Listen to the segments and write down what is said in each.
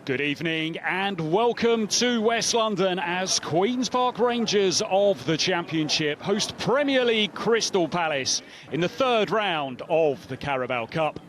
Good evening and welcome to West London as Queen's Park Rangers of the Championship host Premier League Crystal Palace in the third round of the Carabao Cup.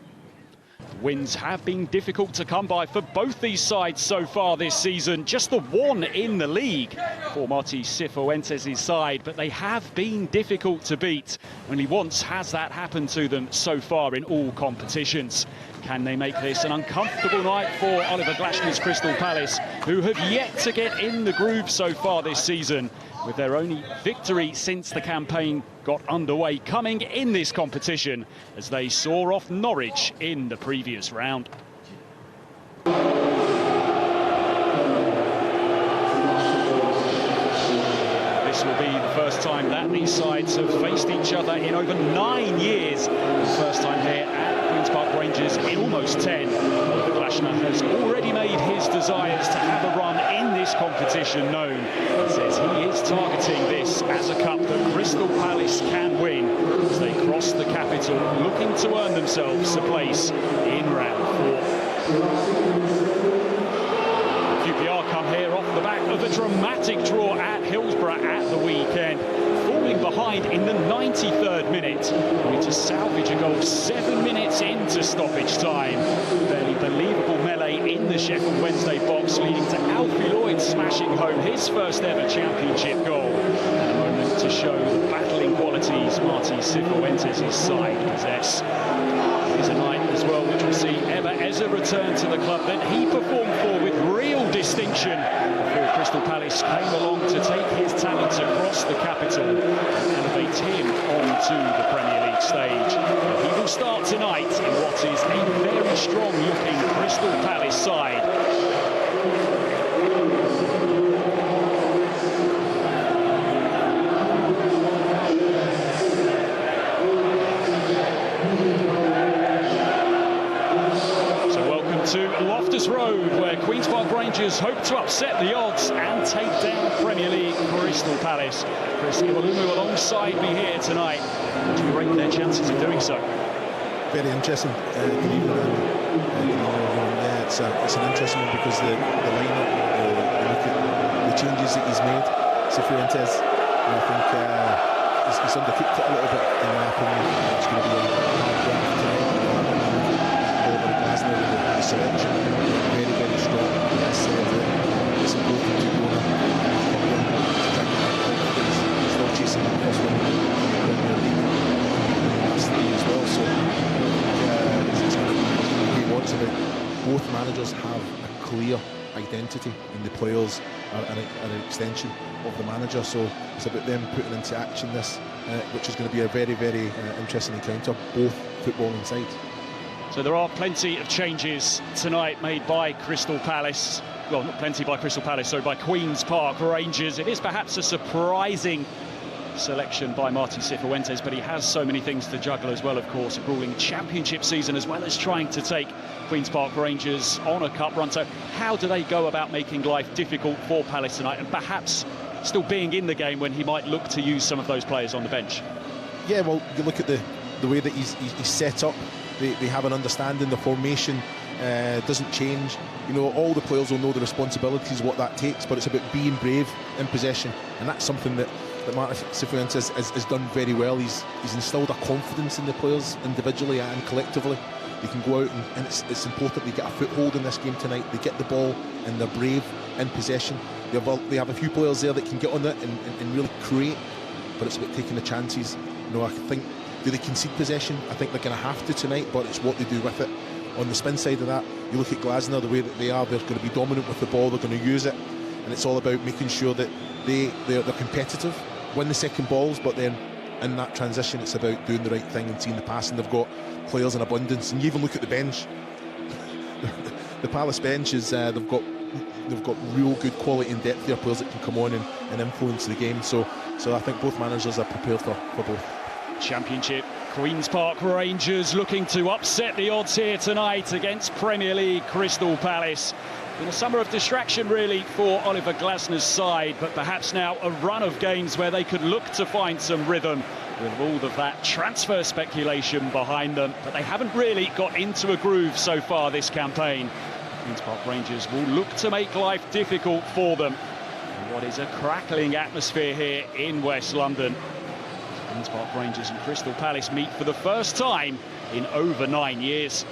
Wins have been difficult to come by for both these sides so far this season. Just the one in the league for Martí Cifuentes' side, but they have been difficult to beat. Only once has that happened to them so far in all competitions. Can they make this an uncomfortable night for Oliver Glasner's Crystal Palace, who have yet to get in the groove so far this season, with their only victory since the campaign got underway coming in this competition as they saw off Norwich in the previous round. This will be the first time that these sides have faced each other in over 9 years. The first time here at Queen's Park Rangers in almost 10. Oliver Glasner has already made his desires to have a run in this competition known. He says he is targeting this as a cup that Crystal Palace can win as they cross the capital, looking to earn themselves a place in round 4. QPR come here off the back of a dramatic draw at Hillsborough at the weekend, falling behind in the 93rd minute, only to salvage a goal 7 minutes into stoppage time. Fairly believable melee in the Sheffield Wednesday box, leading to Alfie Lloyd smashing home his first ever championship goal. And a moment to show the battling qualities Martí Cifuentes' side possess. It is a night as well which will see Eber Eze return to the club that he performed for with real distinction before Crystal Palace came along to take his talents across the capital and elevate him onto the Premier League stage. And he will start tonight in what is a very strong looking Crystal Palace side. To Loftus Road, where Queen's Park Rangers hope to upset the odds and take down Premier League Crystal Palace. Chris Iwelumo alongside me here tonight. How do you rate their chances of doing so? Very interesting. It's an interesting one because the lineup, look at the changes that he's made. Cifuentes, I think he's undercooked it a little bit, in my opinion. It's going to be a hard draft tonight. The selection very, very strong. Yes, it's important to go on he's not chasing that first one as well, so it's going to be what's about. Both managers have a clear identity in the players and an extension of the manager, so it's about them putting into action this, which is going to be a very, very interesting encounter, both footballing sides. So there are plenty of changes tonight made by Crystal Palace. Well, not plenty by Crystal Palace, sorry, by Queen's Park Rangers. It is perhaps a surprising selection by Martí Cifuentes, but he has so many things to juggle as well, of course, a gruelling championship season as well as trying to take Queen's Park Rangers on a cup run. So how do they go about making life difficult for Palace tonight and perhaps still being in the game when he might look to use some of those players on the bench? Yeah, well, you look at the way that he's set up. They have an understanding, the formation doesn't change. You know, all the players will know the responsibilities, what that takes, but it's about being brave in possession, and that's something that Martí Cifuentes has done very well. He's instilled a confidence in the players individually and collectively. They can go out and it's important they get a foothold in this game tonight. They get the ball and they're brave in possession. They have a few players there that can get on it and really create, but it's about taking the chances. You know, I think, do they concede possession? I think they're going to have to tonight, but it's what they do with it. On the spin side of that, you look at Glasner, the way that they're going to be dominant with the ball, they're going to use it, and it's all about making sure that they're competitive, win the second balls, but then in that transition it's about doing the right thing and seeing the pass, and they've got players in abundance. And you even look at the bench, the Palace bench is they've got real good quality and depth there, players that can come on and influence the game, so I think both managers are prepared for both. Championship Queen's Park Rangers looking to upset the odds here tonight against Premier League Crystal Palace. Been a summer of distraction really for Oliver Glasner's side, but perhaps now a run of games where they could look to find some rhythm with all of that transfer speculation behind them, but they haven't really got into a groove so far this campaign. Queen's Park Rangers will look to make life difficult for them. And what is a crackling atmosphere here in West London. Queen's Park Rangers and Crystal Palace meet for the first time in over 9 years.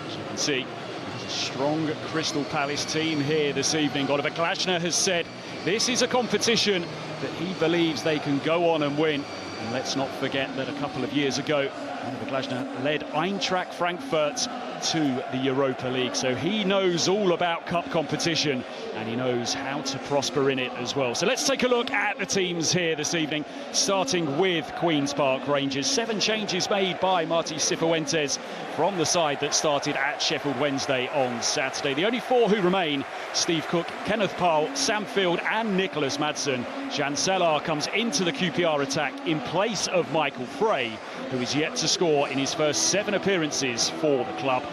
As you can see, there's a strong Crystal Palace team here this evening. Oliver Glasner has said this is a competition that he believes they can go on and win. And let's not forget that a couple of years ago, Oliver Glasner led Eintracht Frankfurt to the Europa League, so he knows all about cup competition and he knows how to prosper in it as well. So let's take a look at the teams here this evening, starting with Queen's Park Rangers. 7 changes made by Martí Cifuentes from the side that started at Sheffield Wednesday on Saturday. The only 4 who remain: Steve Cook, Kenneth Powell, Sam Field and Nicholas Madsen. Jan Sellar comes into the QPR attack in place of Michael Frey, who is yet to score in his first 7 appearances for the club.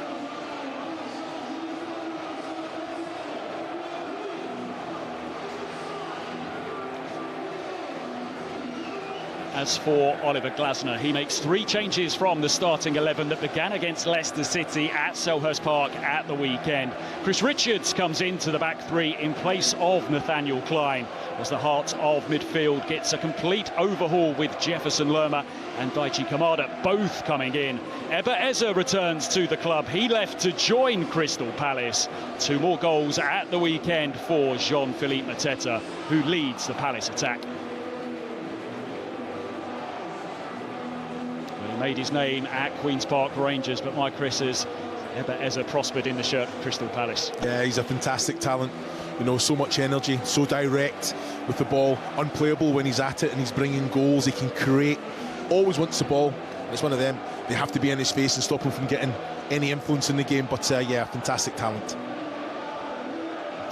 As for Oliver Glasner, he makes 3 changes from the starting 11 that began against Leicester City at Selhurst Park at the weekend. Chris Richards comes into the back 3 in place of Nathaniel Klein, as the heart of midfield gets a complete overhaul with Jefferson Lerma and Daichi Kamada both coming in. Eber Eze returns to the club. He left to join Crystal Palace. 2 more goals at the weekend for Jean-Philippe Mateta, who leads the Palace attack. He made his name at Queen's Park Rangers, but my Chris is Eber Eze prospered in the shirt of Crystal Palace. Yeah, he's a fantastic talent. You know, so much energy, so direct with the ball, unplayable when he's at it and he's bringing goals. He can create, always wants the ball. It's one of them, they have to be in his face and stop him from getting any influence in the game. But yeah, fantastic talent.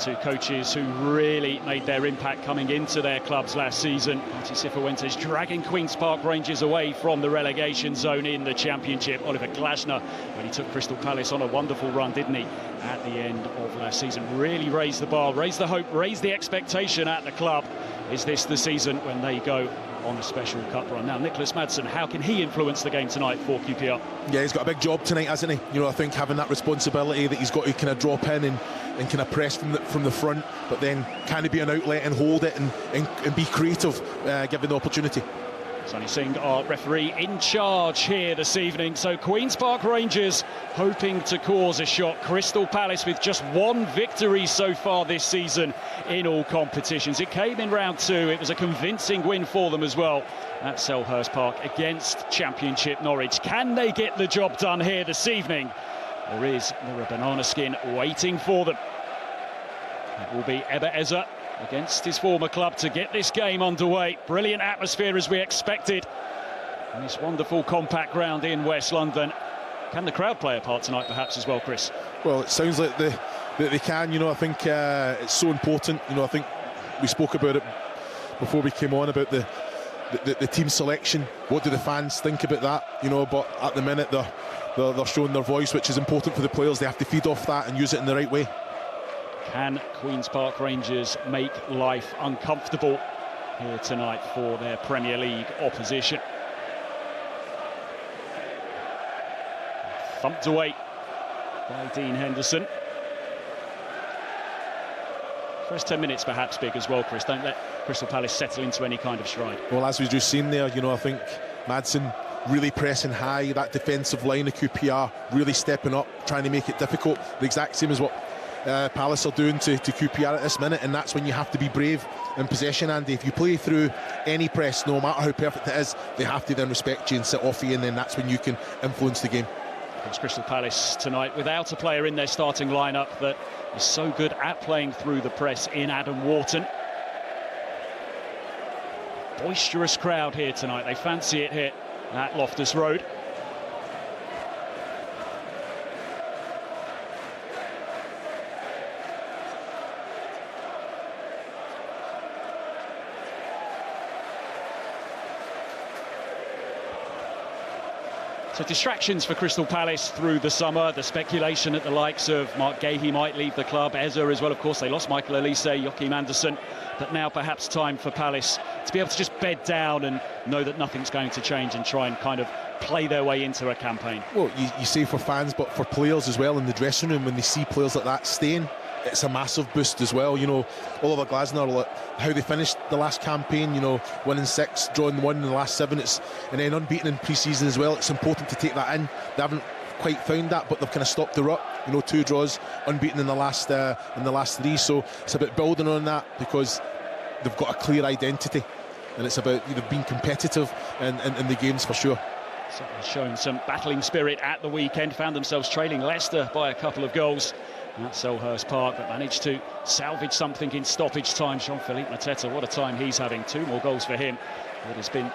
2 coaches who really made their impact coming into their clubs last season. Martí Cifuentes dragging Queen's Park Rangers away from the relegation zone in the Championship. Oliver Glasner, when he took Crystal Palace on a wonderful run, didn't he, at the end of last season. Really raised the bar, raised the hope, raised the expectation at the club. Is this the season when they go on a special cup run? Now, Nicholas Madsen, how can he influence the game tonight for QPR? Yeah, he's got a big job tonight, hasn't he? You know, I think having that responsibility that he's got to kind of drop in and kind of press from the front, but then can he be an outlet and hold it and be creative, given the opportunity. Sonny Singh, our referee, in charge here this evening. So Queen's Park Rangers hoping to cause a shock. Crystal Palace with just 1 victory so far this season in all competitions. It came in round 2. It was a convincing win for them as well at Selhurst Park against Championship Norwich. Can they get the job done here this evening? Or is there a banana skin waiting for them? It will be Eber Eze against his former club to get this game underway. Brilliant atmosphere as we expected in this wonderful compact ground in West London. Can the crowd play a part tonight perhaps as well, Chris? Well, it sounds like they can. You know, I think it's so important. You know, I think we spoke about it before we came on about the team selection. What do the fans think about that? You know, but at the minute they're showing their voice, which is important for the players. They have to feed off that and use it in the right way. Can Queen's Park Rangers make life uncomfortable here tonight for their Premier League opposition? Thumped away by Dean Henderson. First 10 minutes perhaps big as well, Chris. Don't let Crystal Palace settle into any kind of stride. Well, as we've just seen there, you know, I think Madsen really pressing high, that defensive line of QPR really stepping up, trying to make it difficult. The exact same as what Palace are doing to QPR at this minute, and that's when you have to be brave in possession, Andy. If you play through any press, no matter how perfect it is, they have to then respect you and sit off you, and then that's when you can influence the game. It's Crystal Palace tonight without a player in their starting lineup that is so good at playing through the press in Adam Wharton. Boisterous crowd here tonight. They fancy it here at Loftus Road. So distractions for Crystal Palace through the summer. The speculation at the likes of Mark Gahey might leave the club, Eze as well. Of course, they lost Michael Olise, Joachim Andersen. But now perhaps time for Palace to be able to just bed down and know that nothing's going to change and try and kind of play their way into a campaign. Well, you say for fans, but for players as well in the dressing room, when they see players like that staying, it's a massive boost as well. You know, Oliver Glasner, like how they finished the last campaign, you know, winning 6, drawing 1 in the last 7, and then unbeaten in pre-season as well. It's important to take that in. They haven't quite found that, but they've kind of stopped the rut. You know, 2 draws, unbeaten in the last 3. So it's about building on that, because they've got a clear identity, and it's about being competitive in the games for sure. Certainly shown some battling spirit at the weekend. Found themselves trailing Leicester by a couple of goals at Selhurst Park, but managed to salvage something in stoppage time. Jean-Philippe Mateta, what a time he's having. 2 more goals for him. It has been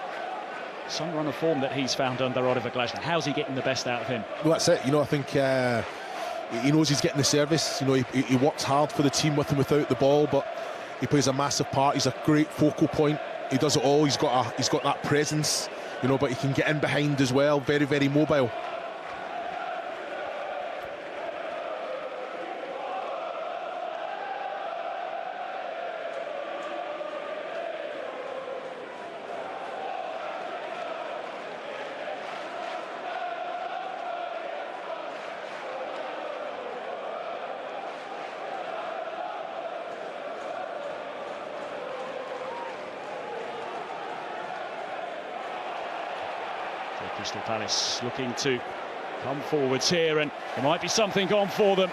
some run of form that he's found under Oliver Glasner. How's he getting the best out of him? Well, that's it. You know, I think he knows he's getting the service. You know, he works hard for the team with and without the ball, but he plays a massive part. He's a great focal point. He does it all. He's got that presence, you know, but he can get in behind as well. Very, very mobile. Crystal Palace looking to come forwards here, and there might be something on for them.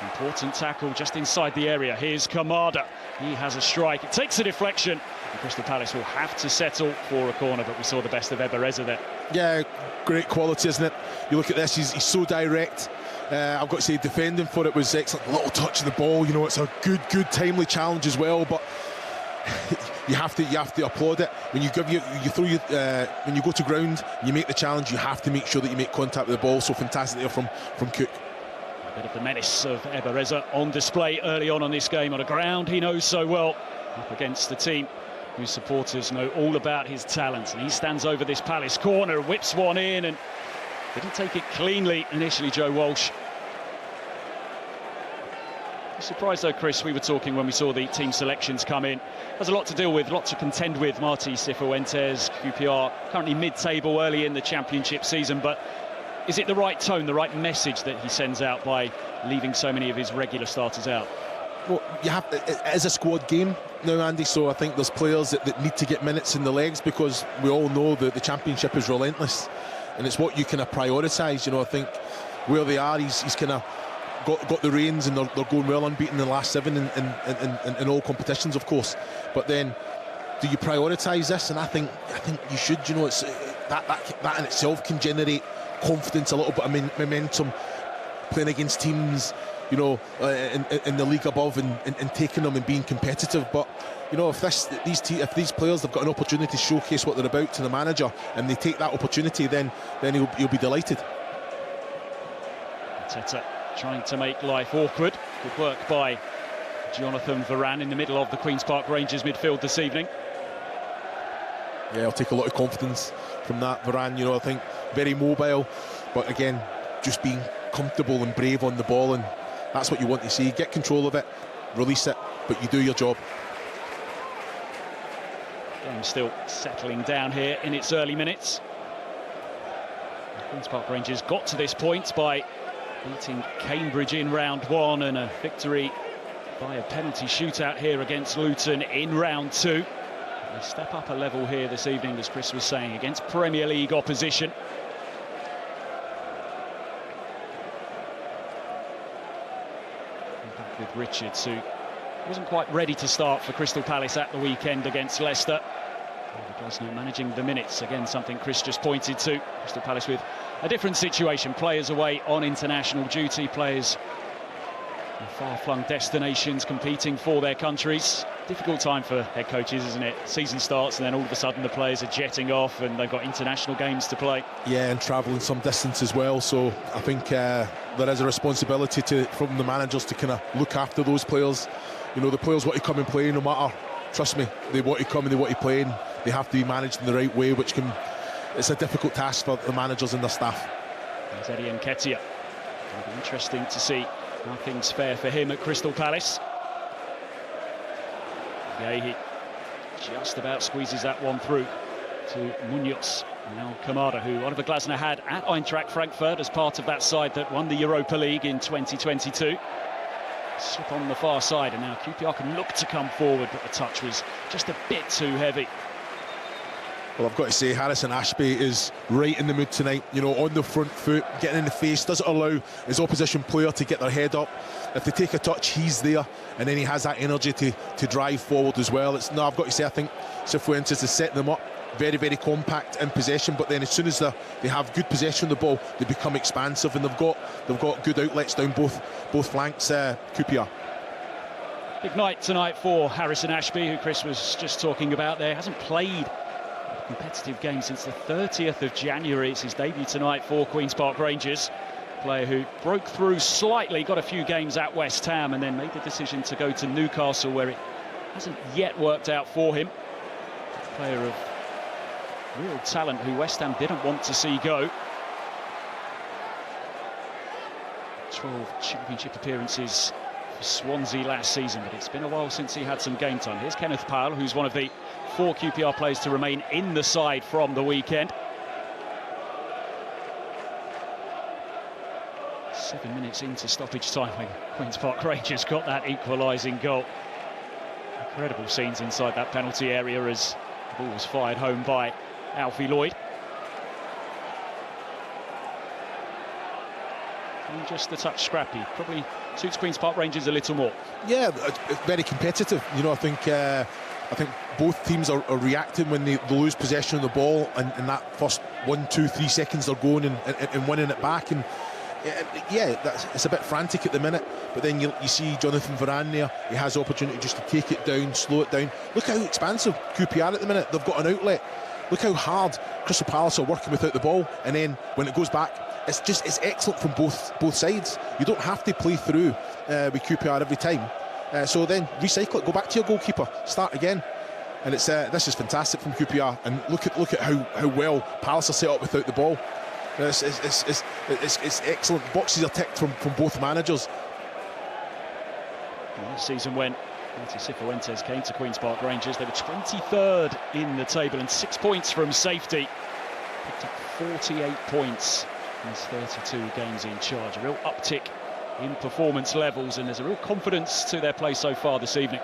Important tackle just inside the area. Here's Kamada. He has a strike. It takes a deflection, and Crystal Palace will have to settle for a corner, but we saw the best of Ebereza there. Yeah, great quality, isn't it? You look at this, he's so direct. I've got to say, defending for it was excellent. Little touch of the ball, you know, it's a good timely challenge as well, but you have to applaud it. When when you go to ground, you make the challenge, you have to make sure that you make contact with the ball. So fantastic there from Cook. A bit of the menace of Ebereza on display early on this game, on a ground he knows so well, up against the team whose supporters know all about his talent. And he stands over this Palace corner, whips one in, and didn't take it cleanly initially, Joe Walsh. Surprised though, Chris, we were talking when we saw the team selections come in. There's a lot to deal with, a lot to contend with. Martí Cifuentes, QPR, currently mid-table early in the championship season, but is it the right tone, the right message that he sends out by leaving so many of his regular starters out? Well, it is a squad game now, Andy, so I think there's players that need to get minutes in the legs, because we all know that the championship is relentless, and it's what you kind of prioritise. You know, I think where they are, he's kind of got the reins, and they're going well, unbeaten in the last 7 in all competitions, of course. But then, do you prioritise this? And I think you should. You know, it's that in itself can generate confidence, a little bit of momentum, playing against teams, you know, in the league above, and taking them and being competitive. But you know, if these players have got an opportunity to showcase what they're about to the manager, and they take that opportunity, then he'll be delighted. Mateta trying to make life awkward. Good work by Jonathan Varane in the middle of the Queen's Park Rangers midfield this evening. Yeah, I'll take a lot of confidence from that. Varane, you know, I think very mobile, but again, just being comfortable and brave on the ball, and that's what you want to see. Get control of it, release it, but you do your job. Game still settling down here in its early minutes. The Queen's Park Rangers got to this point by beating Cambridge in round 1, and a victory by a penalty shootout here against Luton in round 2. They step up a level here this evening, as Chris was saying, against Premier League opposition. With Richards, who wasn't quite ready to start for Crystal Palace at the weekend against Leicester. Glasner managing the minutes, again something Chris just pointed to. Crystal Palace with a different situation, players away on international duty, players in far-flung destinations competing for their countries. Difficult time for head coaches, isn't it? Season starts and then all of a sudden the players are jetting off and they've got international games to play. Yeah, and travelling some distance as well, so I think there is a responsibility from the managers to kind of look after those players. You know, the players want to come and play no matter, trust me, they want to come and they want to play, and they have to be managed in the right way, it's a difficult task for the managers and their staff. There's Eddie Nketiah. It'll be interesting to see how things fare for him at Crystal Palace. Yehi just about squeezes that one through to Munoz. Now Kamada, who Oliver Glasner had at Eintracht Frankfurt as part of that side that won the Europa League in 2022. Slip on the far side, and now QPR can look to come forward, but the touch was just a bit too heavy. Well, I've got to say, Harrison Ashby is right in the mood tonight, you know, on the front foot, getting in the face, doesn't allow his opposition player to get their head up. If they take a touch, he's there, and then he has that energy to drive forward as well. I've got to say, I think Cifuentes is setting them up very, very compact in possession, but then as soon as they have good possession of the ball, they become expansive, and they've got good outlets down both flanks. QPR. Big night tonight for Harrison Ashby, who Chris was just talking about there. Hasn't played a competitive game since the 30th of January. It's his debut tonight for Queen's Park Rangers. Player who broke through slightly, got a few games at West Ham, and then made the decision to go to Newcastle, where it hasn't yet worked out for him. Player of real talent who West Ham didn't want to see go. 12 championship appearances for Swansea last season, but it's been a while since he had some game time. Here's Kenneth Powell, who's one of the 4 QPR players to remain in the side from the weekend. 7 minutes into stoppage time when Queen's Park Rangers got that equalising goal. Incredible scenes inside that penalty area as the ball was fired home by Alfie Lloyd. And just a touch scrappy. Probably suits Queen's Park Rangers a little more. Yeah, very competitive. You know, I think both teams are reacting when they lose possession of the ball, and in that first 1, 2, 3 seconds they're going and winning it back. And yeah, it's a bit frantic at the minute, but then you see Jonathan Varane there. He has the opportunity just to take it down, slow it down. Look how expansive QPR at the minute. They've got an outlet. Look how hard Crystal Palace are working without the ball, and then when it goes back, it's excellent from both sides. You don't have to play through with QPR every time. So then recycle it, go back to your goalkeeper, start again. And it's this is fantastic from QPR. And look at how well Palace are set up without the ball. It's excellent. Boxes are ticked from both managers. Last season when Cifuentes came to Queen's Park Rangers, they were 23rd in the table and 6 points from safety. Picked up 48 points in his 32 games in charge. A real uptick in performance levels, and there's a real confidence to their play so far this evening.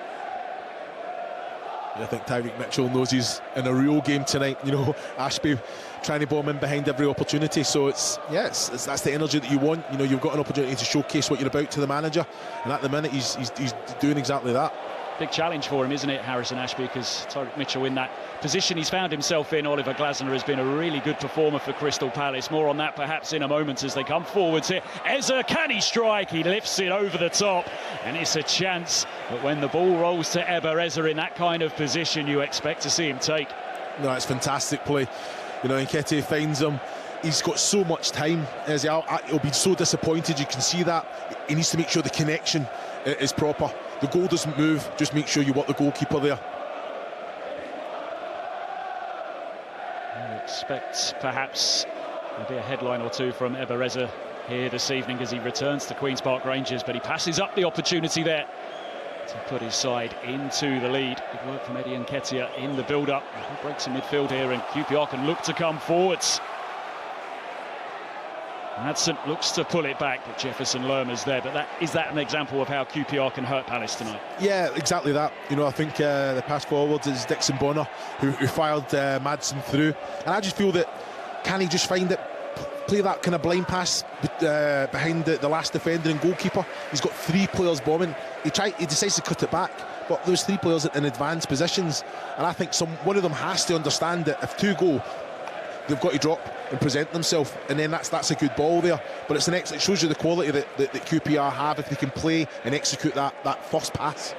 I think Tyreek Mitchell knows he's in a real game tonight. You know, Ashby trying to bomb in behind every opportunity. So that's the energy that you want. You know, you've got an opportunity to showcase what you're about to the manager, and at the minute he's doing exactly that. Big challenge for him, isn't it, Harrison Ashby? Because Tyreek Mitchell, in that position he's found himself in, Oliver Glasner has been a really good performer for Crystal Palace. More on that perhaps in a moment as they come forwards here. Eza, can he strike? He lifts it over the top, and it's a chance. But when the ball rolls to Eza in that kind of position, you expect to see him take. No, it's fantastic play. You know, Nketiah finds him. He's got so much time. He'll be so disappointed. You can see that. He needs to make sure the connection is proper. The goal doesn't move. Just make sure you want the goalkeeper there. I expect perhaps there'll be a headline or two from Eza here this evening as he returns to Queen's Park Rangers, but he passes up the opportunity there to put his side into the lead. Good work from Eddie Nketiah in the build-up. He breaks in midfield here, and QPR can look to come forwards. Madsen looks to pull it back, but Jefferson Lerma's there. But is that an example of how QPR can hurt Palace tonight? Yeah, exactly that. You know, I think the pass forwards is Dixon Bonner who fired Madsen through, and I just feel that can he just find it, play that kind of blind pass behind the last defender and goalkeeper. He's got 3 players bombing. He decides to cut it back, but those 3 players in advanced positions, and I think one of them has to understand that if 2 go, they've got to drop and present themselves, and then that's a good ball there. But it shows you the quality that QPR have if they can play and execute that first pass.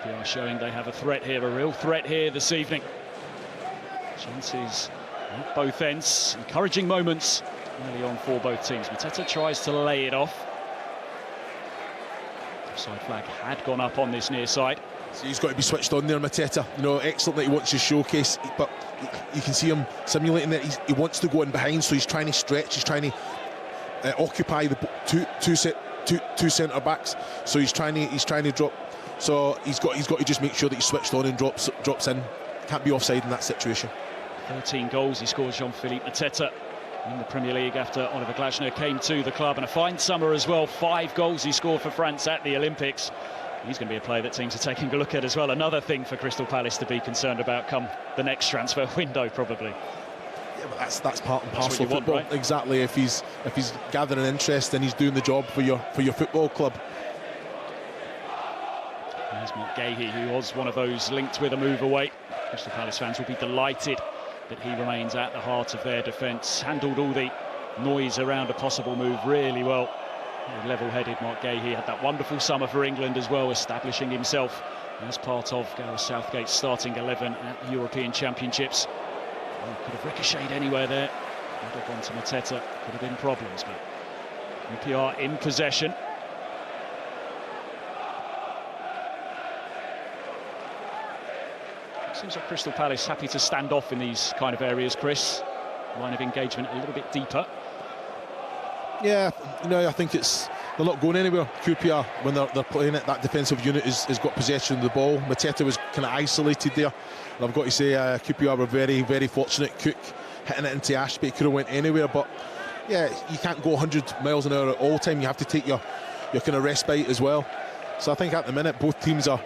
QPR showing they have a threat here, a real threat here this evening. Chances at both ends, encouraging moments early on for both teams. Mateta tries to lay it off. Offside flag had gone up on this near side. So he's got to be switched on there, Mateta. You know, excellent that he wants to showcase, but you can see him simulating that he wants to go in behind, so he's trying to stretch, he's trying to occupy the two centre backs. So he's trying to drop. So he's got to just make sure that he's switched on and drops in. Can't be offside in that situation. 13 goals he scored, Jean-Philippe Mateta, in the Premier League after Oliver Glasner came to the club, and a fine summer as well. 5 goals he scored for France at the Olympics. He's going to be a player that teams are taking a look at as well. Another thing for Crystal Palace to be concerned about come the next transfer window, probably. Yeah, but that's part and parcel of football. Right? Exactly. If he's gathering interest and he's doing the job for your football club. There's Mark Gahey, who was one of those linked with a move away. Crystal Palace fans will be delighted that he remains at the heart of their defence. Handled all the noise around a possible move really well. Level-headed Mark Gahey had that wonderful summer for England as well, establishing himself as part of Gareth Southgate's starting 11 at the European Championships. Well, could have ricocheted anywhere there. Would have gone to Mateta. Could have been problems, but UPR in possession. Seems like Crystal Palace happy to stand off in these kind of areas, Chris. Line of engagement a little bit deeper. Yeah, I think they're not going anywhere. QPR, when they're playing it, that defensive unit has got possession of the ball. Mateta was kind of isolated there. And I've got to say, QPR were very, very fortunate. Cook hitting it into Ashby, could have went anywhere, but yeah, you can't go 100 miles an hour at all time. You have to take your kind of respite as well. So I think at the minute both teams are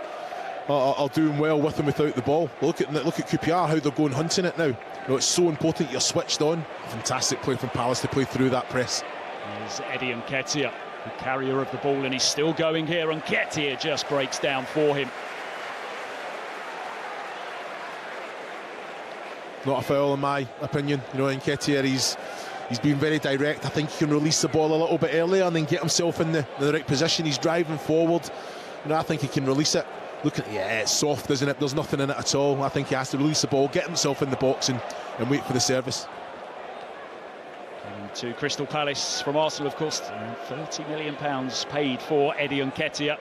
doing well with and without the ball. Look at QPR, how they're going hunting it now. It's so important you're switched on. Fantastic play from Palace to play through that press. There's Eddie Nketiah, the carrier of the ball, and he's still going here. Nketiah just breaks down for him. Not a foul in my opinion. Nketiah, he's been very direct. I think he can release the ball a little bit earlier and then get himself in the right position. He's driving forward. I think he can release it. Look at it, yeah, it's soft, isn't it? There's nothing in it at all. I think he has to release the ball, get himself in the box and wait for the service. To Crystal Palace from Arsenal, of course, £30 million paid for Eddie Nketiah.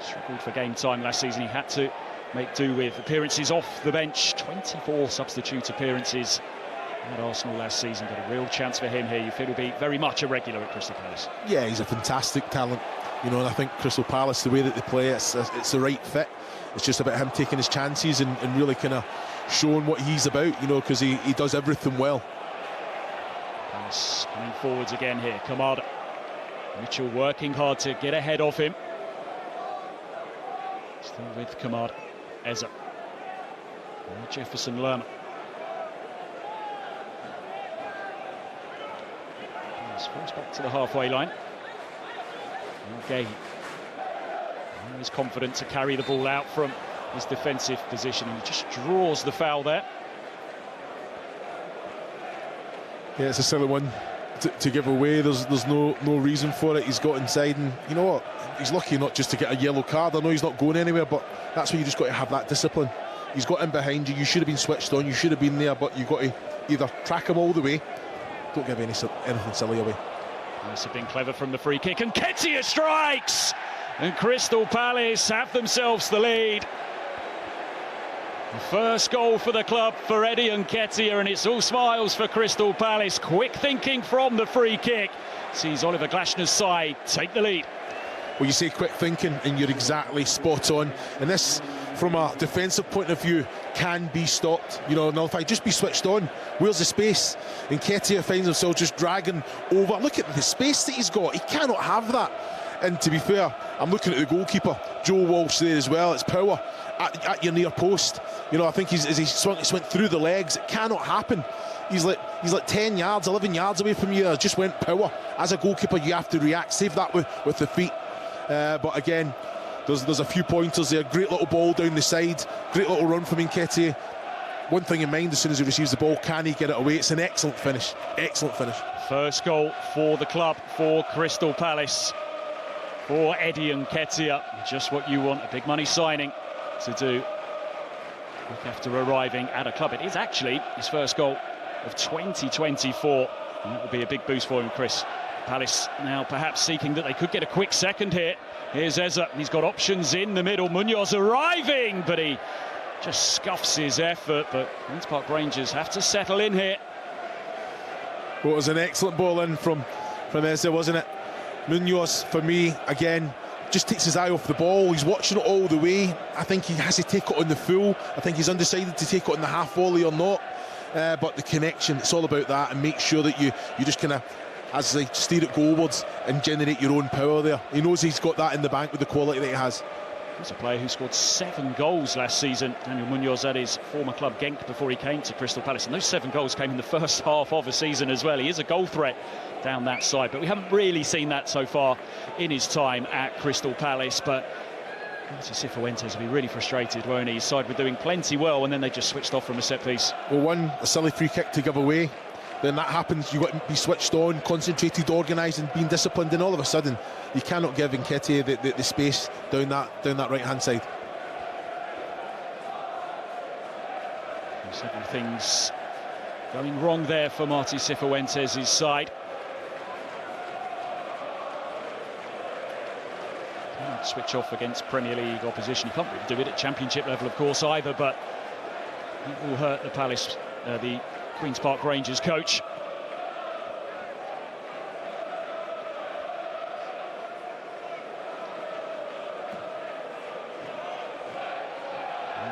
Struggled for game time last season. He had to make do with appearances off the bench. 24 substitute appearances at Arsenal last season. Got a real chance for him here. You feel he'll be very much a regular at Crystal Palace. Yeah, he's a fantastic talent. And I think Crystal Palace, the way that they play, it's the right fit. It's just about him taking his chances and really kind of showing what he's about, because he does everything well. Palace coming forwards again here. Kamada. Mitchell working hard to get ahead of him. Still with Kamada. Eza. And Jefferson Lerma. Palace forced back to the halfway line. Gahey. He's confident to carry the ball out from his defensive position, and he just draws the foul there. Yeah, it's a silly one to give away. There's no reason for it. He's got inside, and you know what? He's lucky not just to get a yellow card. I know he's not going anywhere, but that's where you just got to have that discipline. He's got in behind you. You should have been switched on. You should have been there, but you've got to either track him all the way. Don't give anything silly away. Must have been clever from the free kick, and Nketiah strikes! And Crystal Palace have themselves the lead. The first goal for the club for Eddie Nketiah, and it's all smiles for Crystal Palace. Quick thinking from the free kick. Sees Oliver Glasner's side take the lead. Well, you say quick thinking, and you're exactly spot on. And this, from a defensive point of view, can be stopped. Now if I just be switched on, where's the space? And Nketiah finds himself just dragging over. Look at the space that he's got. He cannot have that. And to be fair, I'm looking at the goalkeeper, Joe Walsh, there as well. It's power at your near post. I think he went through the legs. It cannot happen. He's like 10 yards, 11 yards away from you. Just went power. As a goalkeeper, you have to react. Save that with the feet. But again, there's a few pointers there. Great little ball down the side. Great little run from Nketiah. One thing in mind, as soon as he receives the ball, can he get it away? It's an excellent finish. Excellent finish. First goal for the club, for Crystal Palace. For Eddie Nketiah. Just what you want, a big money signing to do after arriving at a club. It is actually his first goal of 2024. And that will be a big boost for him, Chris. Palace now perhaps seeking that they could get a quick second here. Here's Eza. He's got options in the middle. Munoz arriving, but he just scuffs his effort. But Queen's Park Rangers have to settle in here. Well, it was an excellent ball in from Eza, wasn't it? Munoz, for me, again, just takes his eye off the ball. He's watching it all the way. I think he has to take it on the full. I think he's undecided to take it on the half volley or not. But the connection, it's all about that, and make sure that you just kind of, as they steer it goalwards and generate your own power there. He knows he's got that in the bank with the quality that he has. He's a player who scored 7 goals last season, Daniel Munoz, at his former club Genk, before he came to Crystal Palace, and those 7 goals came in the first half of a season as well. He is a goal threat down that side, but we haven't really seen that so far in his time at Crystal Palace. But Martin Cifuentes will be really frustrated, won't he? His side were doing plenty well, and then they just switched off from a set piece. Well, a silly free kick to give away. Then that happens, you've got to be switched on, concentrated, organised and being disciplined, and all of a sudden you cannot give Nketiah the space down that right hand side. Several things going wrong there for Martin Cifuentes' side. Can't switch off against Premier League opposition. You can't really do it at Championship level, of course, either, but it will hurt the Palace, the Queen's Park Rangers coach.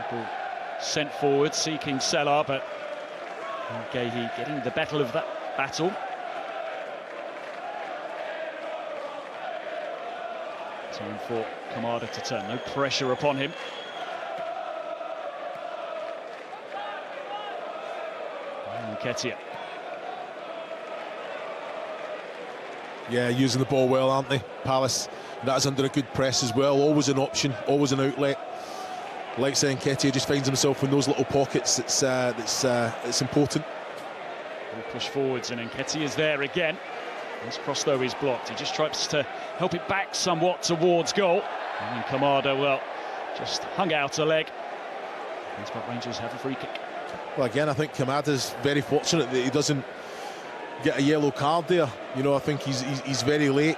Ball sent forward, seeking Salah, but Gahey getting the battle of that battle. Time for Kamada to turn, no pressure upon him. Nketiah. Yeah, using the ball well, aren't they, Palace? That is under a good press as well. Always an option, always an outlet. Like saying, Nketiah just finds himself in those little pockets. It's important. We'll push forwards, and Nketiah is there again. His cross, though, is blocked. He just tries to help it back somewhat towards goal. And Kamada, well, just hung out a leg. Queen's Park Rangers have a free kick. Well, again, I think Kamada's very fortunate that he doesn't get a yellow card there. You know, I think he's very late.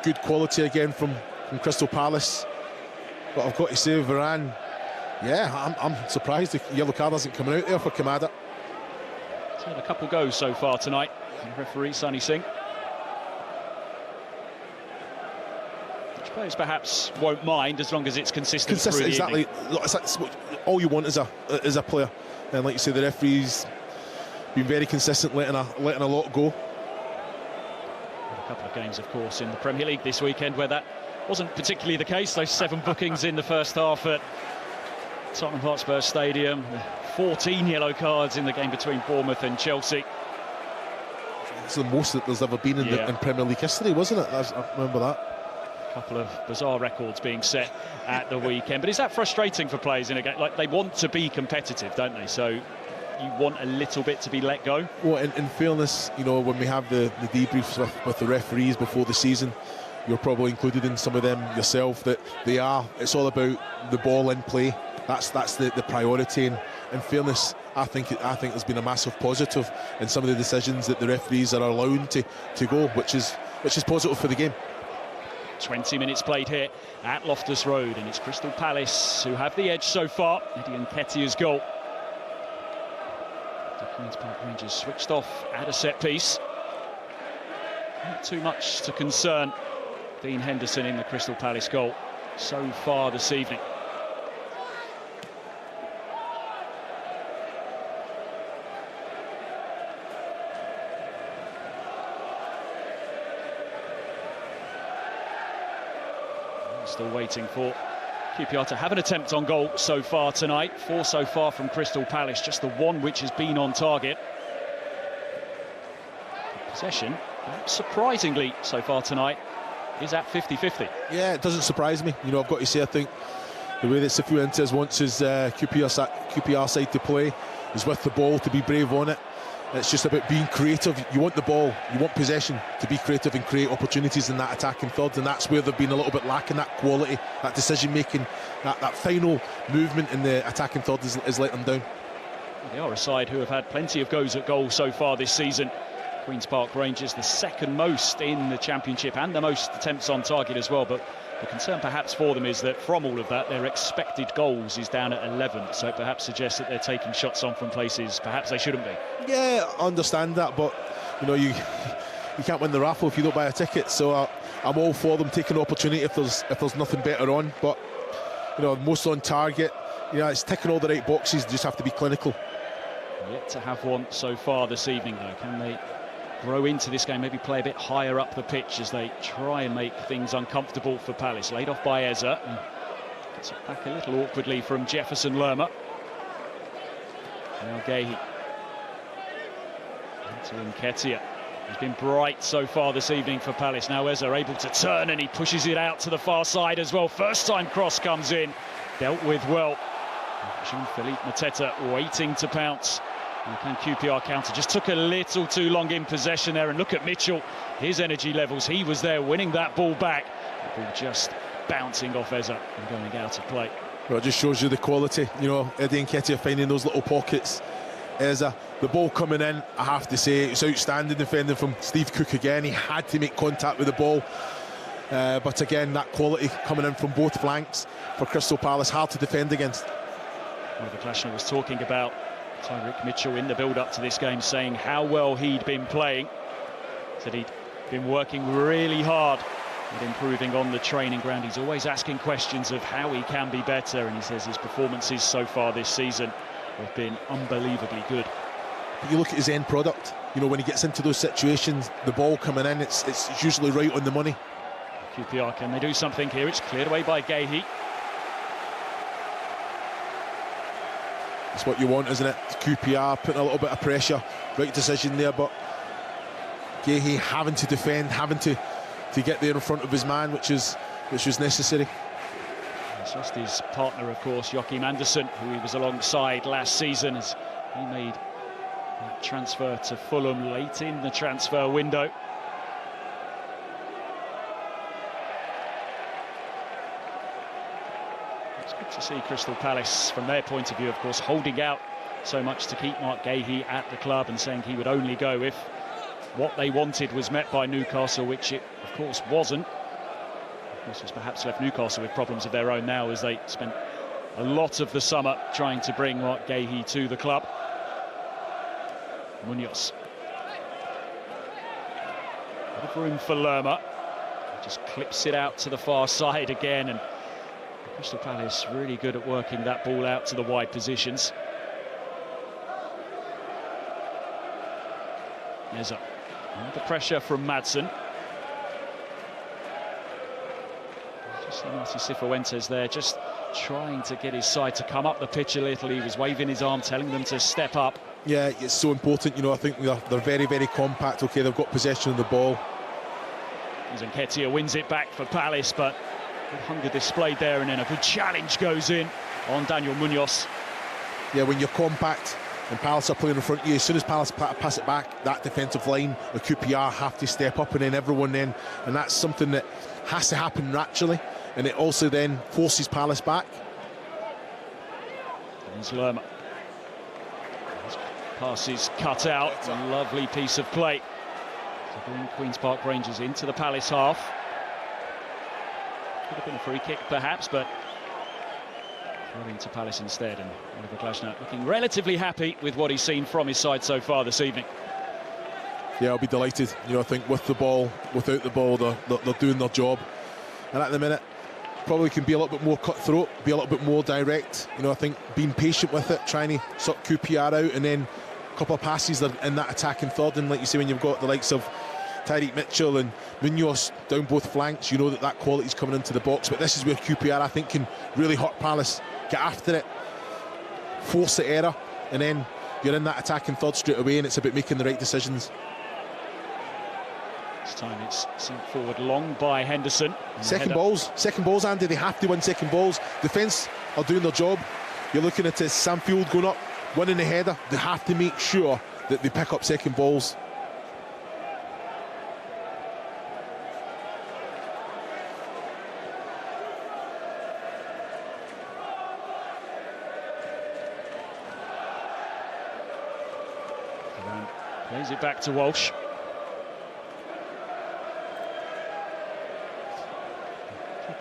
Good quality again from Crystal Palace. But I've got to say, Varane, yeah, I'm surprised the yellow card hasn't come out there for Kamada. He's had a couple goes so far tonight. The referee, Sunny Singh. Which players perhaps won't mind as long as it's consistent. Exactly. That's all you want is a player. And like you say, the referee's been very consistent, letting a lot go. A couple of games, of course, in the Premier League this weekend where that wasn't particularly the case. Those 7 bookings in the first half at Tottenham Hotspur Stadium. 14 yellow cards in the game between Bournemouth and Chelsea. It's the most that there's ever been in Premier League history, wasn't it? I remember that. A couple of bizarre records being set at the weekend. But is that frustrating for players in a game? Like, they want to be competitive, don't they? So you want a little bit to be let go. Well, in fairness, you know, when we have the debriefs with the referees before the season, you're probably included in some of them yourself, that it's all about the ball in play. That's the priority. And in fairness, I think there's been a massive positive in some of the decisions that the referees are allowing to go, which is positive for the game. 20 minutes played here at Loftus Road, and it's Crystal Palace who have the edge so far. Eddie Nketiah's goal. The Queen's Park Rangers switched off at a set piece. Not too much to concern Dean Henderson in the Crystal Palace goal so far this evening. Still waiting for QPR to have an attempt on goal so far tonight. 4 so far from Crystal Palace, just the 1 which has been on target. Possession, surprisingly so far tonight, is at 50-50. Yeah, it doesn't surprise me. You know, I've got to say, I think the way that Cifuentes wants his QPR side to play is with the ball, to be brave on it. It's just about being creative. You want the ball, you want possession, to be creative and create opportunities in that attacking third, and that's where they've been a little bit lacking. That quality, that decision making, that final movement in the attacking third is let them down. They are a side who have had plenty of goes at goal so far this season. Queen's Park Rangers, the second most in the Championship and the most attempts on target as well. But the concern perhaps for them is that from all of that, their expected goals is down at 11. So it perhaps suggests that they're taking shots on from places perhaps they shouldn't be. Yeah, I understand that, but you know, win the raffle if you don't buy a ticket. So I'm all for them taking the opportunity if there's nothing better on. But you know, most on target. You know, it's ticking all the right boxes. They just have to be clinical. Yet to have one so far this evening, though. Can they grow into this game? Maybe play a bit higher up the pitch as they try and make things uncomfortable for Palace. Laid off by Eza. Gets it back a little awkwardly from Jefferson Lerma. Now Gahey. Into Nketiah. He's been bright so far this evening for Palace. Now Eza able to turn and he pushes it out to the far side as well. First time cross comes in. Dealt with well. Jean-Philippe Mateta waiting to pounce. And can QPR counter? Just took a little too long in possession there. And look at Mitchell, his energy levels. He was there winning that ball back. The ball just bouncing off Eza and going out of play. Well, it just shows you the quality. You know, Eddie Nketiah finding those little pockets. Eza, the ball coming in, I have to say, it's outstanding defending from Steve Cook again. He had to make contact with the ball. But again, that quality coming in from both flanks for Crystal Palace, hard to defend against. Oliver Glasner was talking about Tyrick Mitchell in the build-up to this game, saying how well he'd been playing. Said he'd been working really hard at improving on the training ground. He's always asking questions of how he can be better, and he says his performances so far this season have been unbelievably good. But you look at his end product, you know, when he gets into those situations, the ball coming in, it's usually right on the money. QPR, can they do something here? It's cleared away by Gahey. It's what you want, isn't it? QPR putting a little bit of pressure, right decision there, but Gahey having to defend, having to get there in front of his man, which was necessary. It's just his partner, of course, Joachim Andersen, who he was alongside last season, as he made that transfer to Fulham late in the transfer window. It's good to see Crystal Palace, from their point of view, of course, holding out so much to keep Mark Gahey at the club and saying he would only go if what they wanted was met by Newcastle, which it, of course, wasn't. Of course, it's perhaps left Newcastle with problems of their own now, as they spent a lot of the summer trying to bring Mark Gahey to the club. Munoz. A lot of room for Lerma. Just clips it out to the far side again, and Crystal Palace really good at working that ball out to the wide positions. Eza. Under pressure from Madsen. Just Marty Cifuentes there, just trying to get his side to come up the pitch a little. He was waving his arm, telling them to step up. Yeah, it's so important. You know, I think they're very, very compact. Okay, they've got possession of the ball. Nketiah wins it back for Palace, but good hunger displayed there, and then a good challenge goes in on Daniel Munoz. Yeah, when you're compact and Palace are playing in front of you, as soon as Palace pass it back, that defensive line, the QPR have to step up, and then everyone then, and that's something that has to happen naturally, and it also then forces Palace back. Here's Lerma. His pass is cut out. It's a lovely piece of play. So bring Queen's Park Rangers into the Palace half. Could have been a free kick perhaps, but throw into Palace instead, and Oliver Glasner looking relatively happy with what he's seen from his side so far this evening. Yeah, I'll be delighted. You know, I think with the ball, without the ball, they're doing their job. And at the minute, probably can be a little bit more cutthroat, be a little bit more direct. You know, I think being patient with it, trying to sort QPR out, and then a couple of passes in that attacking third. And like you say, when you've got the likes of Tyrick Mitchell and Munoz down both flanks, you know that quality's coming into the box. But this is where QPR, I think, can really hurt Palace, get after it, force the error, and then you're in that attacking third straight away, and it's about making the right decisions. This time it's sent forward long by Henderson. Second balls, Andy, they have to win second balls. Defence are doing their job. You're looking at Sam Field going up, winning the header. They have to make sure that they pick up second balls. Plays it back to Walsh.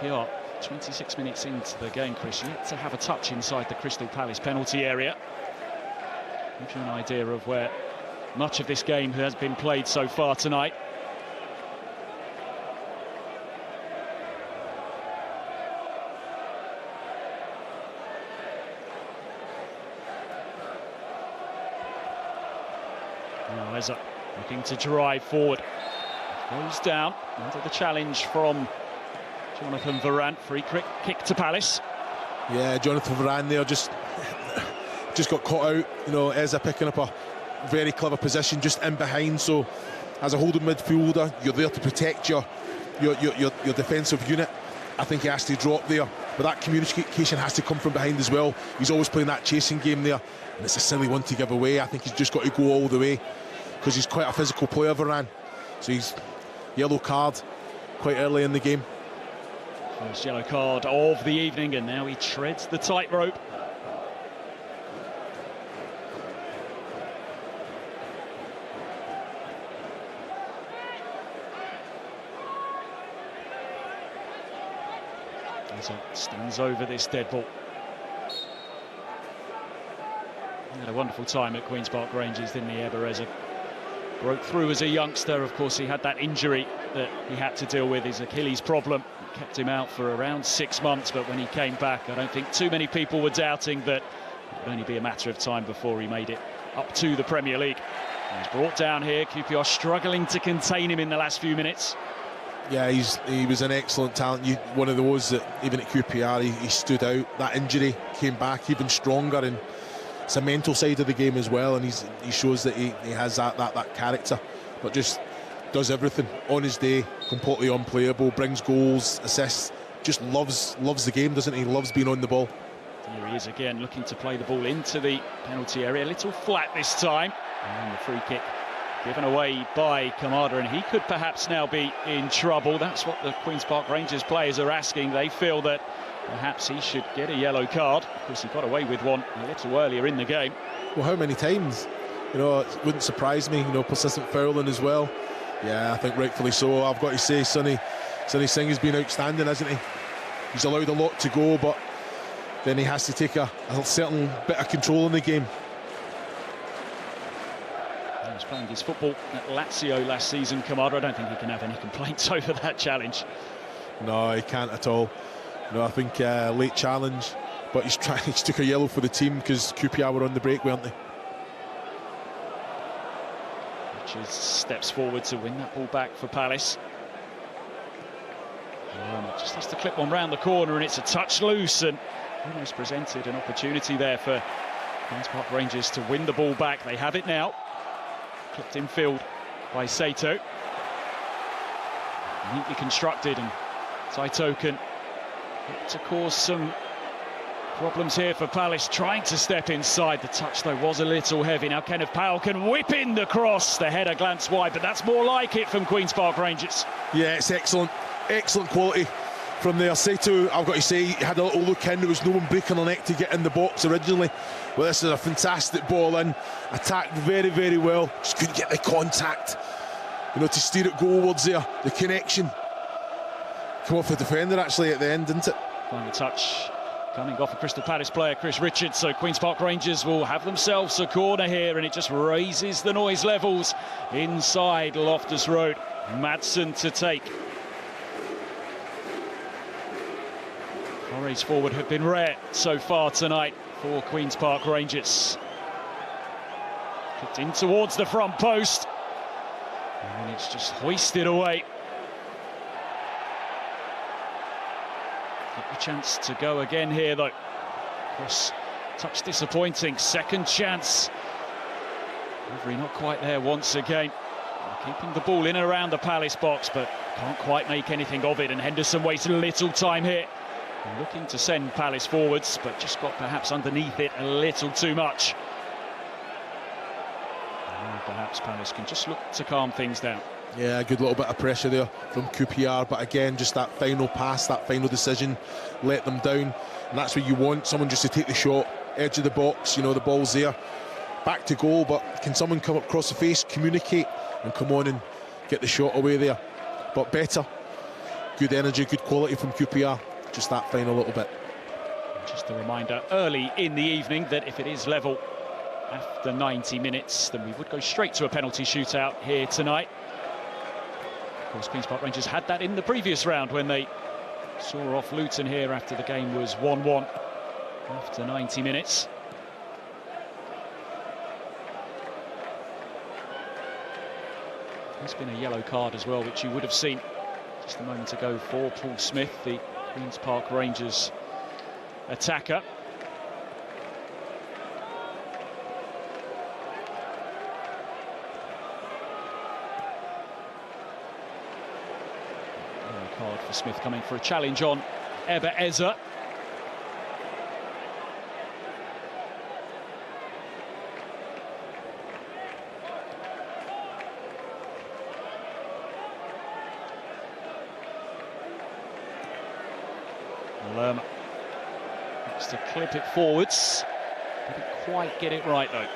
QPR, 26 minutes into the game, Chris, yet to have a touch inside the Crystal Palace penalty area. Gives you an idea of where much of this game has been played so far tonight. Now Eza looking to drive forward. Goes down under the challenge from Jonathan Varane. Free kick to Palace. Yeah, Jonathan Varane there just got caught out. You know, Eza picking up a very clever position just in behind. So as a holding midfielder, you're there to protect your defensive unit. I think he has to drop there, but that communication has to come from behind as well. He's always playing that chasing game there, and it's a silly one to give away. I think he's just got to go all the way, because he's quite a physical player, Varane. So he's yellow card quite early in the game. First yellow card of the evening, and now he treads the tightrope. Stands over this dead ball. He had a wonderful time at Queen's Park Rangers, didn't he, Eberezer? Broke through as a youngster. Of course, he had that injury that he had to deal with, his Achilles problem. It kept him out for around 6 months, but when he came back, I don't think too many people were doubting that it would only be a matter of time before he made it up to the Premier League. He's brought down here. QPR struggling to contain him in the last few minutes. Yeah, he was an excellent talent. One of those that even at QPR he stood out. That injury came back even stronger, and it's a mental side of the game as well. And he shows that he has that character, but just does everything on his day. Completely unplayable. Brings goals, assists. Just loves the game, doesn't he? Loves being on the ball. Here he is again, looking to play the ball into the penalty area. A little flat this time, and the free kick given away by Kamada, and he could perhaps now be in trouble. That's what the Queen's Park Rangers players are asking. They feel that perhaps he should get a yellow card. Of course, he got away with one a little earlier in the game. Well, how many times? You know, it wouldn't surprise me. You know, persistent fouling as well. Yeah, I think rightfully so. I've got to say, Sonny Singh has been outstanding, hasn't he? He's allowed a lot to go, but then he has to take a certain bit of control in the game. He was playing his football at Lazio last season, Kamada. I don't think he can have any complaints over that challenge. No, he can't at all. No, I think late challenge, but he took a yellow for the team because QPR were on the break, weren't they? Richards steps forward to win that ball back for Palace. Just has to clip one round the corner, and it's a touch loose, and almost presented an opportunity there for Queen's Park Rangers to win the ball back. They have it now. Clipped in field by Sato. Neatly constructed, and Saito can look to cause some problems here for Palace, trying to step inside. The touch, though, was a little heavy. Now Kenneth Powell can whip in the cross. The header glanced wide, but that's more like it from Queen's Park Rangers. Yeah, it's excellent quality from there. Saito, I've got to say, he had a little look in. There was no one breaking the neck to get in the box originally. Well, this is a fantastic ball in. Attacked very, very well. Just couldn't get the contact, you know, to steer it goalwards there. The connection. Come off the defender, actually, at the end, didn't it? Final touch coming off a Crystal Palace player, Chris Richards. So Queen's Park Rangers will have themselves a corner here, and it just raises the noise levels inside Loftus Road. Madsen to take. Forays forward have been rare so far tonight for Queen's Park Rangers. Kicked in towards the front post, and it's just hoisted away. Got the chance to go again here, though. Cross touch disappointing. Second chance. Delivery not quite there once again. Keeping the ball in and around the Palace box, but can't quite make anything of it, and Henderson wasted a little time here. Looking to send Palace forwards, but just got perhaps underneath it a little too much. And perhaps Palace can just look to calm things down. Yeah, a good little bit of pressure there from QPR, but again, just that final pass, that final decision, let them down. And that's what you want, someone just to take the shot, edge of the box, you know, the ball's there. Back to goal, but can someone come up across the face, communicate, and come on and get the shot away there? But better, good energy, good quality from QPR. Just that final little bit. Just a reminder early in the evening that if it is level after 90 minutes, then we would go straight to a penalty shootout here tonight. Of course, Queen's Park Rangers had that in the previous round when they saw off Luton here after the game was 1-1 after 90 minutes. There's been a yellow card as well, which you would have seen just a moment ago for Paul Smith, the Queen's Park Rangers attacker. Yellow card for Smith coming for a challenge on Eber Eze. Lerma wants to clip it forwards. Didn't quite get it right though.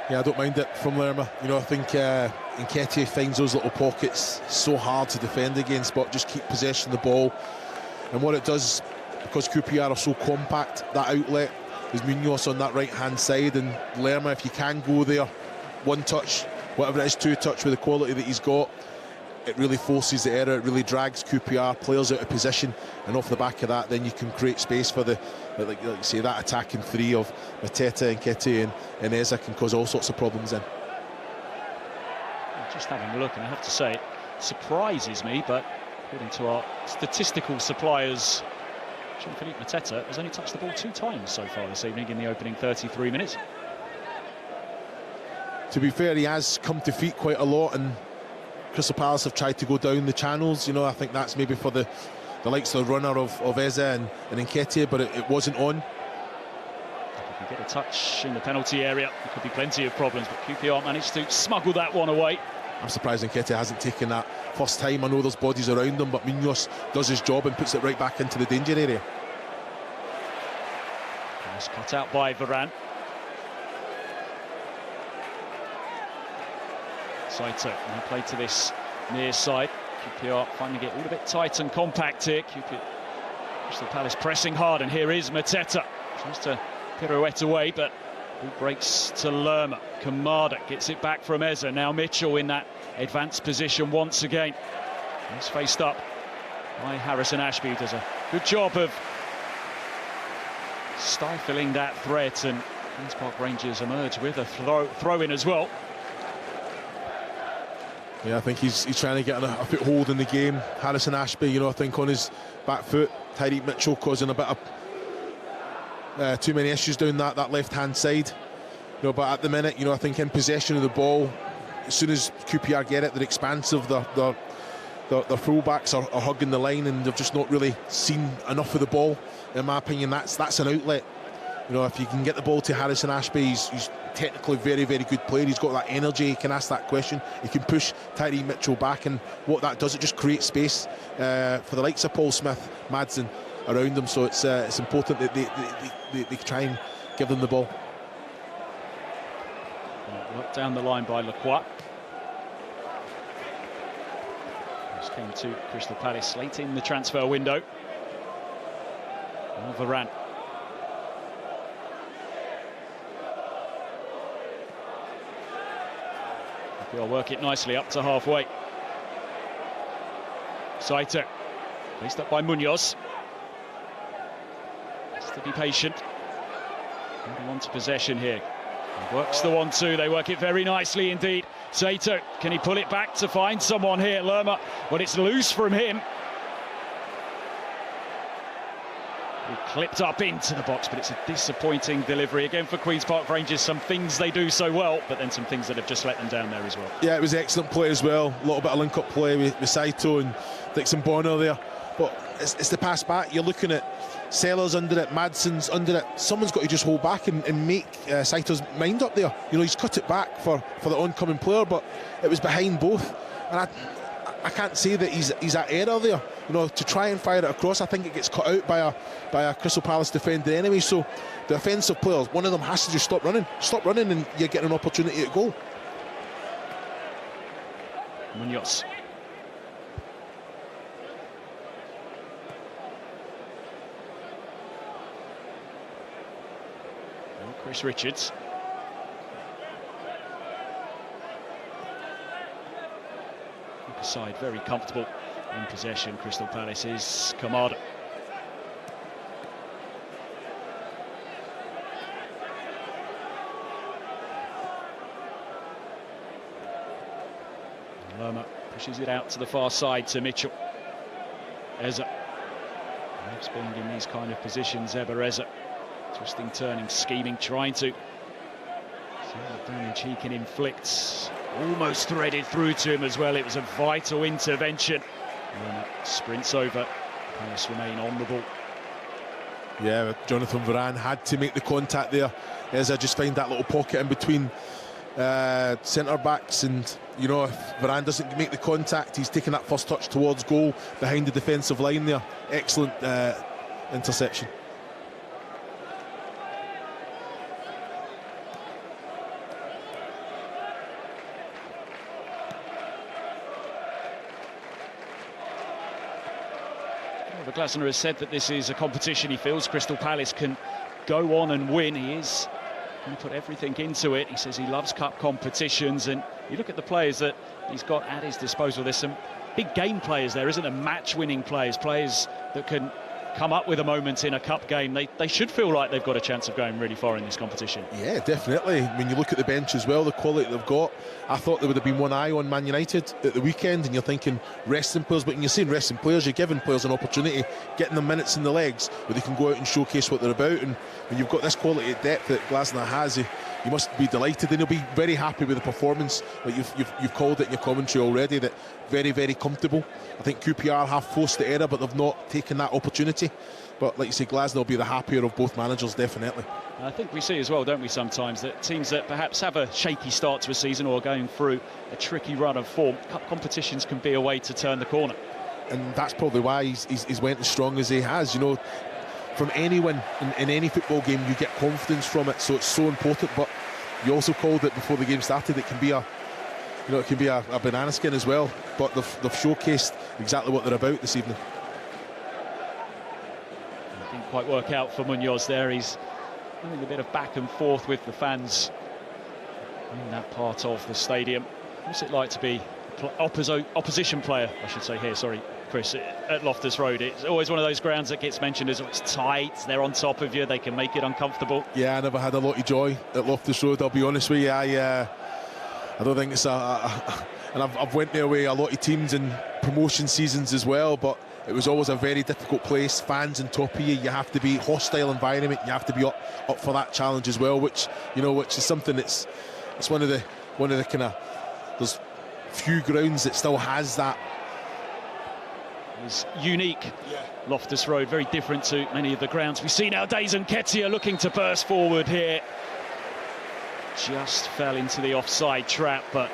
Yeah, I don't mind it from Lerma. You know, I think Nketiah finds those little pockets so hard to defend against, but just keep possession of the ball. And what it does, because QPR are so compact, that outlet is Munoz on that right-hand side, and Lerma, if you can go there, one touch, whatever it is, two touch with the quality that he's got, it really forces the error, it really drags QPR players out of position, and off the back of that then you can create space for the, like you say, that attacking three of Mateta and Nketiah and Eze can cause all sorts of problems in. Just having a look, and I have to say it surprises me, but according to our statistical suppliers, Jean-Philippe Mateta has only touched the ball 2 times so far this evening in the opening 33 minutes. To be fair, he has come to feet quite a lot, and Crystal Palace have tried to go down the channels. You know, I think that's maybe for the likes of the runner of Eze and Nketiah, but it wasn't on. If we get a touch in the penalty area, there could be plenty of problems, but QPR managed to smuggle that one away. I'm surprised Nketiah hasn't taken that first time. I know there's bodies around him, but Munoz does his job and puts it right back into the danger area. Nice cut out by Varane. Saito, and he played to this near side. QPR finding it all a bit tight and compact here. Crystal Palace pressing hard, and here is Mateta. Tries to pirouette away, but ball breaks to Lerma. Kamada gets it back from Eze. Now Mitchell in that advanced position once again. He's faced up by Harrison Ashby, who does a good job of stifling that threat, and Queen's Park Rangers emerge with a throw-in as well. Yeah, I think he's trying to get a foothold in the game. Harrison Ashby, you know, I think on his back foot. Tyreek Mitchell causing a bit of too many issues down that left-hand side. You know, but at the minute, you know, I think in possession of the ball, as soon as QPR get it, they're expansive. The fullbacks are hugging the line, and they've just not really seen enough of the ball. In my opinion, that's an outlet. You know, if you can get the ball to Harrison Ashby, he's technically very, very good player. He's got that energy. He can ask that question. He can push Tyreek Mitchell back, and what that does, it just creates space for the likes of Paul Smith, Madsen around them. So it's important that they try and give them the ball. Worked down the line by Lacroix. Just came to Crystal Palace late in the transfer window. Now Varane. They'll work it nicely up to halfway. Saito, placed up by Munoz. Has to be patient. Holding on to possession here. He works the 1-2. They work it very nicely indeed. Saito, can he pull it back to find someone here? Lerma, but it's loose from him. He clipped up into the box, but it's a disappointing delivery again for Queen's Park Rangers. Some things they do so well, but then some things that have just let them down there as well. Yeah, it was excellent play as well. A little bit of link-up play with Saito and Dixon Bonner there. But it's the pass back. You're looking at Sellers under it, Madsen's under it. Someone's got to just hold back and make Saito's mind up there. You know, he's cut it back for the oncoming player, but it was behind both. And I can't say that he's at error there. You know, to try and fire it across, I think it gets cut out by a Crystal Palace defender anyway. So the offensive players, one of them has to just stop running, and you're getting an opportunity to go. Munoz. And Chris Richards. Side very comfortable in possession. Crystal Palace is Kamada. Lerma pushes it out to the far side to Mitchell. Eza. Loves being in these kind of positions, Eza. Twisting, turning, scheming, trying to see what damage he can inflict. Almost threaded through to him as well. It was a vital intervention. Lerma sprints over. Palace remain on the ball. Yeah, Jonathan Varane had to make the contact there. Eza just find that little pocket in between centre-backs, and you know, if Varane doesn't make the contact, he's taking that first touch towards goal behind the defensive line there. Excellent interception. Well, Glasner has said that this is a competition he feels Crystal Palace can go on and win. He is going to put everything into it. He says he loves cup competitions, and you look at the players that he's got at his disposal. There's some big game players there, isn't there? Match-winning players that can come up with a moment in a cup game. They should feel like they've got a chance of going really far in this competition. Yeah, definitely. When you look at the bench as well, the quality they've got, I thought there would have been one eye on Man United at the weekend, and you're thinking resting players, but when you're saying resting players, you're giving players an opportunity, getting them minutes in the legs where they can go out and showcase what they're about. And when you've got this quality of depth that Glasner has, you must be delighted, and you'll be very happy with the performance. Like you've called it in your commentary already, that very, very comfortable. I think QPR have forced the error, but they've not taken that opportunity. But like you say, Glasner will be the happier of both managers, definitely. I think we see as well, don't we, sometimes, that teams that perhaps have a shaky start to a season or are going through a tricky run of form, cup competitions can be a way to turn the corner. And that's probably why he's went as strong as he has. You know, from anyone in any football game, you get confidence from it, so it's so important. But you also called it before the game started, it can be a banana skin as well. But they've showcased exactly what they're about this evening. It didn't quite work out for Munoz there. He's having a bit of back and forth with the fans in that part of the stadium. What's it like to be opposition player, I should say here, sorry, Chris, at Loftus Road? It's always one of those grounds that gets mentioned as it's tight, they're on top of you, they can make it uncomfortable. Yeah, I never had a lot of joy at Loftus Road, I'll be honest with you. I don't think it's and I've went there with a lot of teams in promotion seasons as well, but it was always a very difficult place. Fans on top of you, you have to be hostile environment, you have to be up for that challenge as well, which is something it's one of the kind of, there's few grounds that still has that. It's unique. Loftus Road, very different to many of the grounds we see nowadays, and Nketiah looking to burst forward here. Just fell into the offside trap, but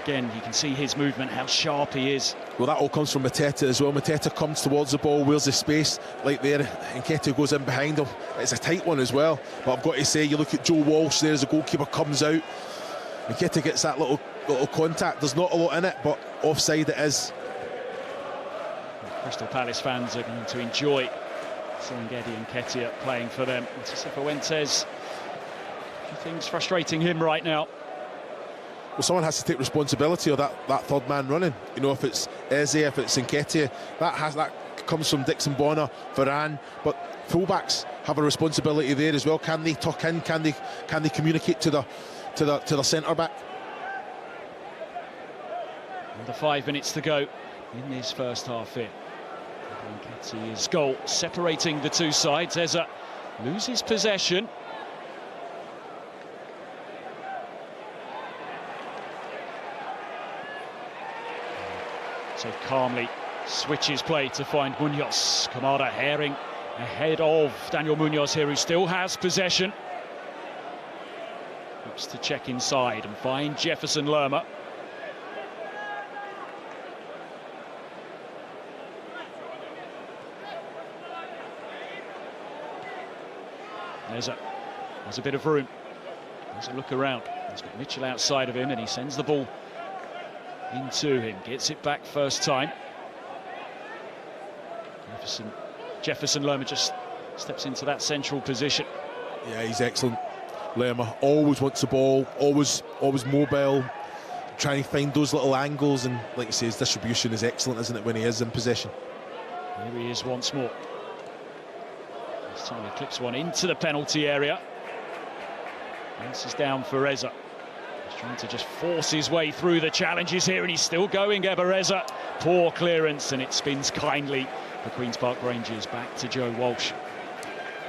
again, you can see his movement, how sharp he is. Well, that all comes from Mateta as well. Mateta comes towards the ball, where's the space, like there, and Nketiah goes in behind him. It's a tight one as well, but I've got to say, you look at Joe Walsh there as the goalkeeper comes out, Nketiah gets that little contact. There's not a lot in it, but offside it is. Crystal Palace fans are going to enjoy seeing Eddie Nketiah playing for them. Cifuentes, a few things frustrating him right now. Well, someone has to take responsibility of that third man running. You know, if it's Eze, if it's Nketiah, that comes from Dixon Bonner, Varane, but fullbacks have a responsibility there as well. Can they tuck in? Can they communicate to the centre back? Under 5 minutes to go in this first half here. Nketiah's goal separating the two sides. Eze loses possession. So calmly switches play to find Munoz. Kamada Herring ahead of Daniel Munoz here, who still has possession. Looks to check inside and find Jefferson Lerma. There's a bit of room. There's a look around. He's got Mitchell outside of him, and he sends the ball into him. Gets it back first time. Jefferson Lerma just steps into that central position. Yeah, he's excellent. Lerma always wants the ball, always mobile, trying to find those little angles, and like you say, his distribution is excellent, isn't it, when he is in possession? Here he is once more. This time he clips one into the penalty area. This is down for Eze. Trying to just force his way through the challenges here, and he's still going, Eberezer. Poor clearance, and it spins kindly for Queen's Park Rangers. Back to Joe Walsh.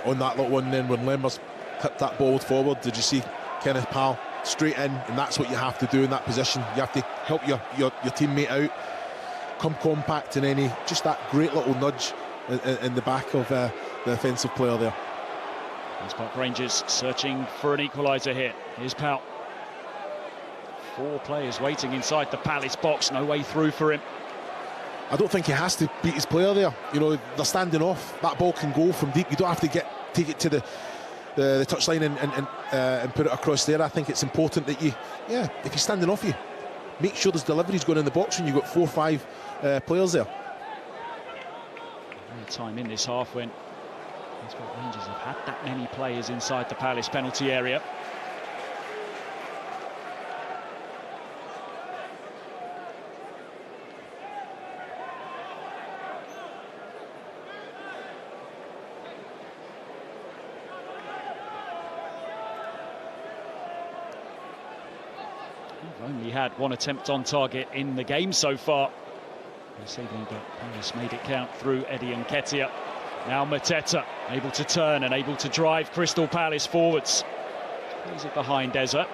On that little one then, when Lembers hit that ball forward, did you see Kenneth Powell straight in? And that's what you have to do in that position. You have to help your teammate out, come compact, and any just that great little nudge in the back of the offensive player there. Queen's Park Rangers searching for an equaliser here. Here's Powell. 4 players waiting inside the Palace box, no way through for him. I don't think he has to beat his player there. You know, they're standing off. That ball can go from deep. You don't have to take it to the touchline and put it across there. I think it's important that if you're standing off, you make sure there's deliveries going in the box when you've got 4 or 5 players there. Time in this half when Queen's Park Rangers have had that many players inside the Palace penalty area. We've only had 1 attempt on target in the game so far this evening, but Palace made it count through Eddie Nketiah. Now Mateta able to turn and able to drive Crystal Palace forwards. Plays it behind Eza.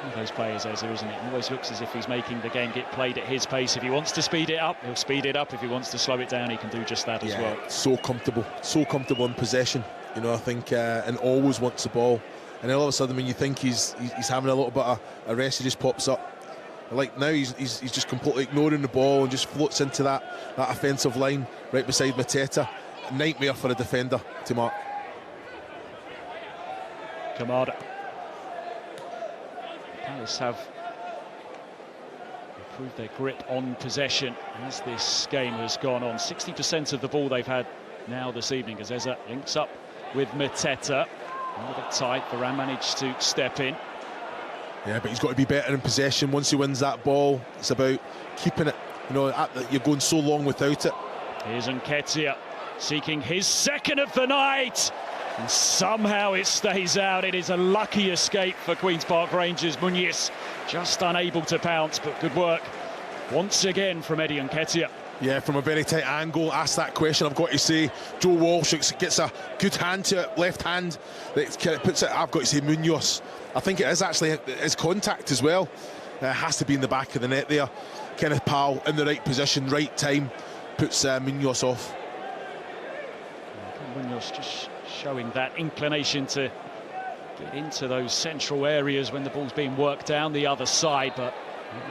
One of those players, Eza, isn't it? It always looks as if he's making the game get played at his pace. If he wants to speed it up, he'll speed it up. If he wants to slow it down, he can do just that as well. So comfortable in possession. You know, I think, and always wants the ball. And then all of a sudden, when you think he's having a little bit of a rest, he just pops up. Like now, he's just completely ignoring the ball and just floats into that offensive line right beside Mateta. A nightmare for a defender to mark. Kamada. Palace have improved their grip on possession as this game has gone on. 60% of the ball they've had now this evening as Eza links up with Mateta. A little bit tight, Varane managed to step in. Yeah, but he's got to be better in possession. Once he wins that ball, it's about keeping it. You know, you're going so long without it. Here's Nketiah seeking his second of the night. And somehow it stays out. It is a lucky escape for Queen's Park Rangers. Muniz just unable to pounce, but good work once again from Eddie Nketiah. Yeah, from a very tight angle. Ask that question, I've got to say. Joe Walsh gets a good hand to it, left hand. That puts it, I've got to say, Munoz. I think it is actually his contact as well. Has to be in the back of the net there. Kenneth Powell in the right position, right time, puts Munoz off. Munoz just showing that inclination to get into those central areas when the ball's being worked down the other side, but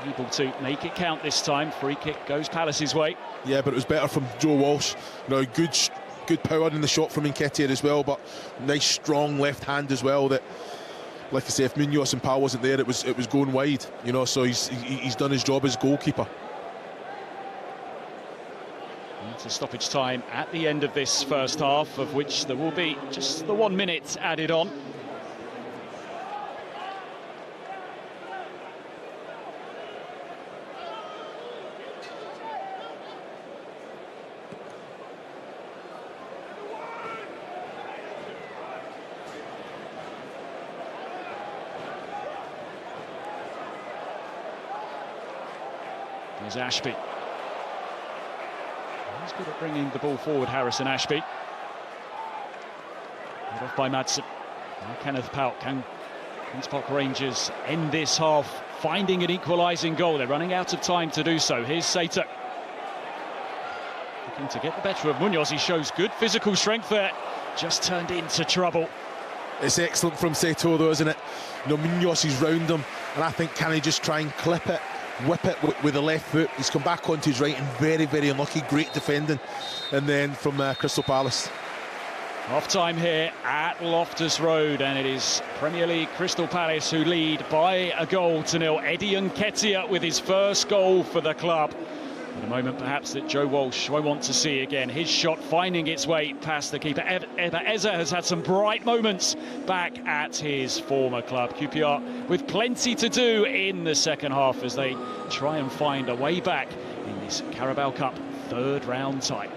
able to make it count this time. Free kick goes Palace's way. Yeah, but it was better from Joe Walsh. You know, good power in the shot from Nketiah as well, but nice strong left hand as well. That, like I say, if Munoz and Powell wasn't there, it was going wide. You know, so he's done his job as goalkeeper. It's a stoppage time at the end of this first half, of which there will be just the 1 minute added on. There's Ashby. He's good at bringing the ball forward, Harrison Ashby. Led off by Madsen. Now Kenneth Powell. Can Queen's Park Rangers end this half finding an equalising goal? They're running out of time to do so. Here's Sater. Looking to get the better of Munoz. He shows good physical strength there. Just turned into trouble. It's excellent from Sato though, isn't it? You know, Munoz is round him, and I think can he just try and clip it, whip it with the left foot. He's come back onto his right and very unlucky. Great defending. And then from Crystal Palace. Half time here at Loftus Road, and it is Premier League Crystal Palace who lead by a goal to nil. Eddie Nketiah with his first goal for the club. At a moment perhaps that Joe Walsh won't want to see again. His shot finding its way past the keeper. Eza has had some bright moments back at his former club. QPR with plenty to do in the second half as they try and find a way back in this Carabao Cup third round tie.